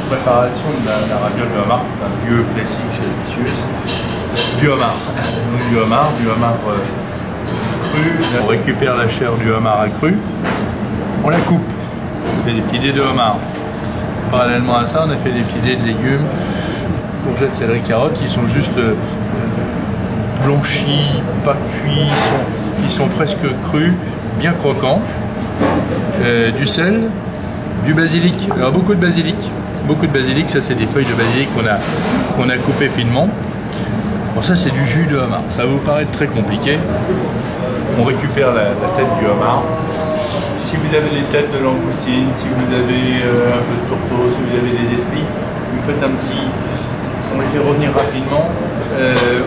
préparation de la raviole de homard, un vieux classique chez Vicius. Du homard. Donc du homard cru. On récupère la chair du homard cru, on la coupe. On fait des petits dés de homard. Parallèlement à ça, on a fait des petits dés de légumes, courgettes, céleri, carottes, qui sont juste blanchis, pas cuits, ils sont presque crus, bien croquants. Du sel, du basilic. Alors beaucoup de basilic, ça c'est des feuilles de basilic qu'on a coupées finement. Bon, ça c'est du jus de homard, ça va vous paraître très compliqué. On récupère la tête du homard. Si vous avez les têtes de langoustine, si vous avez un peu de tourteau, si vous avez des étris, vous faites on les fait revenir rapidement.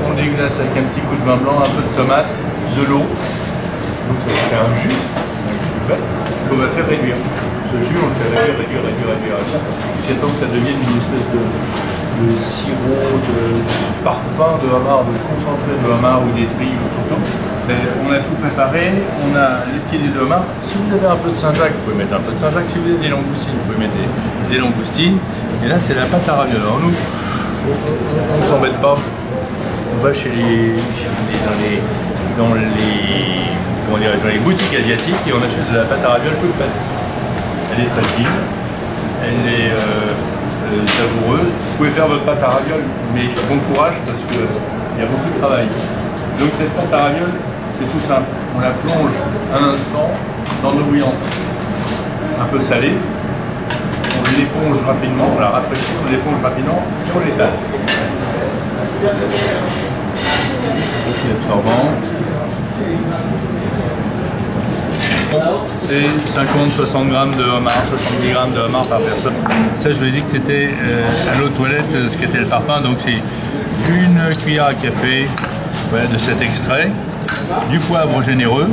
On déglace avec un petit coup de vin blanc, un peu de tomate, de l'eau. Donc ça fait un jus qu'on va faire réduire. Ce jus, on le fait réduire. Jusqu'à temps que ça devienne une espèce de sirop, de parfum de homard, de concentré de homard ou d'étri ou tout. On a tout préparé, on a les pieds de homard. Si vous avez un peu de Saint-Jacques, vous pouvez mettre un peu de Saint-Jacques. Si vous avez des langoustines, vous pouvez mettre des langoustines. Et là, c'est la pâte à ravioles. Alors nous, on ne s'embête pas. On va dans les boutiques asiatiques et on achète de la pâte à ravioles toute faite. Elle est très fine, elle est savoureuse. Vous pouvez faire votre pâte à ravioles, mais bon courage parce qu'il y a beaucoup de travail. Donc cette pâte à ravioles, c'est tout simple. On la plonge un instant dans l'eau bouillante, un peu salée. On l'éponge rapidement, on la rafraîchit, on l'éponge rapidement et on l'étale. C'est absorbant. C'est 50-60 grammes de homard, 70 grammes de homard par personne. Ça, je vous ai dit que c'était à l'eau de toilette ce qu'était le parfum. Donc c'est une cuillère à café de cet extrait, du poivre généreux,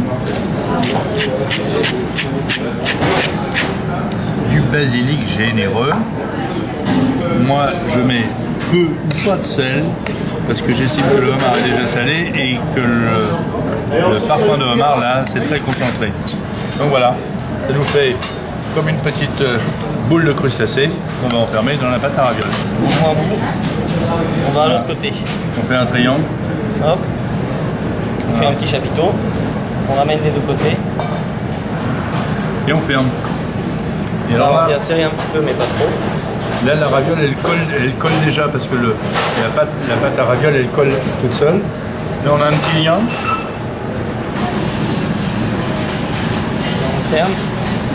du basilic généreux. Moi, je mets peu ou pas de sel parce que j'estime que le homard est déjà salé et que le parfum de homard là, c'est très concentré. Donc voilà, ça nous fait comme une petite boule de crustacé qu'on va enfermer dans la pâte à ravioles. On va à l'autre côté. On fait un triangle. Hop. On fait un petit chapiteau. On ramène les deux côtés. Et on ferme. Et alors là, on vient serrer un petit peu, mais pas trop. Là, la raviole, elle colle déjà parce que la pâte à ravioles, elle colle toute seule. Là, on a un petit lien. On ferme.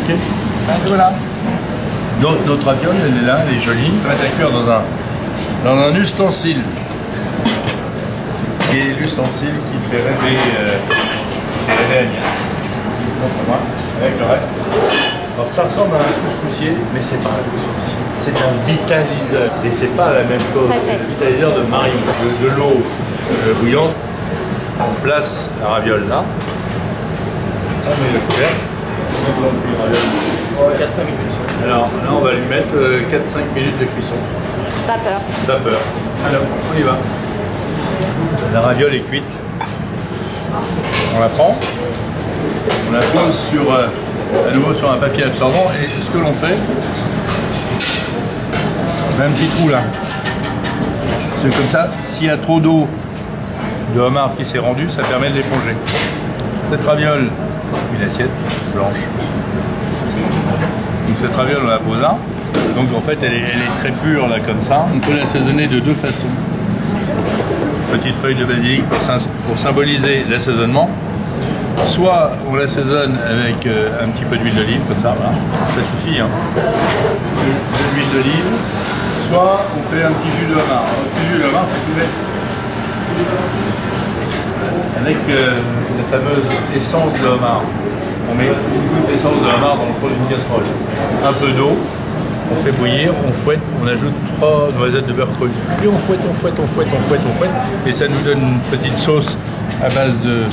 Ok. Et voilà. Donc notre raviole, elle est là, elle est jolie. On va mettre à cuire dans un ustensile. Qui est l'ustensile qui fait rêver Agnès. Montre-moi, avec le reste. Alors ça ressemble à un couscoussier, mais c'est pas un couscoussier. C'est un vitaliseur. Et c'est pas la même chose. C'est le vitaliseur de Marion. De l'eau bouillante. On place la raviole là. On met le couvercle. On va cuire la raviole. 4-5 minutes. Alors là, on va lui mettre 4-5 minutes de cuisson. Vapeur. Vapeur. Alors, on y va. La raviole est cuite. On la prend. On la pose à nouveau sur un papier absorbant et ce que l'on fait, on a un petit trou là. C'est comme ça, s'il y a trop d'eau de homard qui s'est rendue, ça permet de l'éponger. Cette raviole, une assiette blanche. Donc cette raviole, on la pose là. Donc en fait, elle est très pure là comme ça. On peut l'assaisonner de deux façons. Petite feuille de basilic pour symboliser l'assaisonnement. Soit on l'assaisonne avec un petit peu d'huile d'olive, comme ça, voilà. Ça suffit. Hein. De l'huile d'olive. Soit on fait un petit jus de homard. Un petit jus de homard, c'est tout bête. Avec la fameuse essence de homard. On met une goutte d'essence de homard dans le fond d'une casserole. Un peu d'eau. On fait bouillir, on fouette, on ajoute 3 noisettes de beurre cru. Et on fouette. Et ça nous donne une petite sauce à base de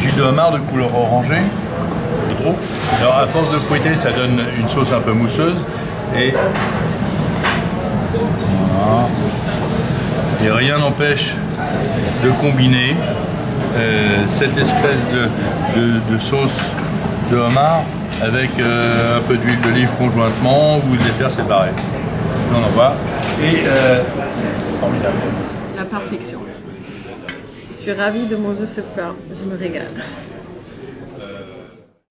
jus de homard de couleur orangée. Alors à force de fouetter, ça donne une sauce un peu mousseuse. Et voilà. Et rien n'empêche de combiner cette espèce de sauce de homard avec un peu d'huile d'olive conjointement, vous les faire séparer. On en voit. Et formidable. La perfection. Je suis ravie de manger ce plat. Je me régale.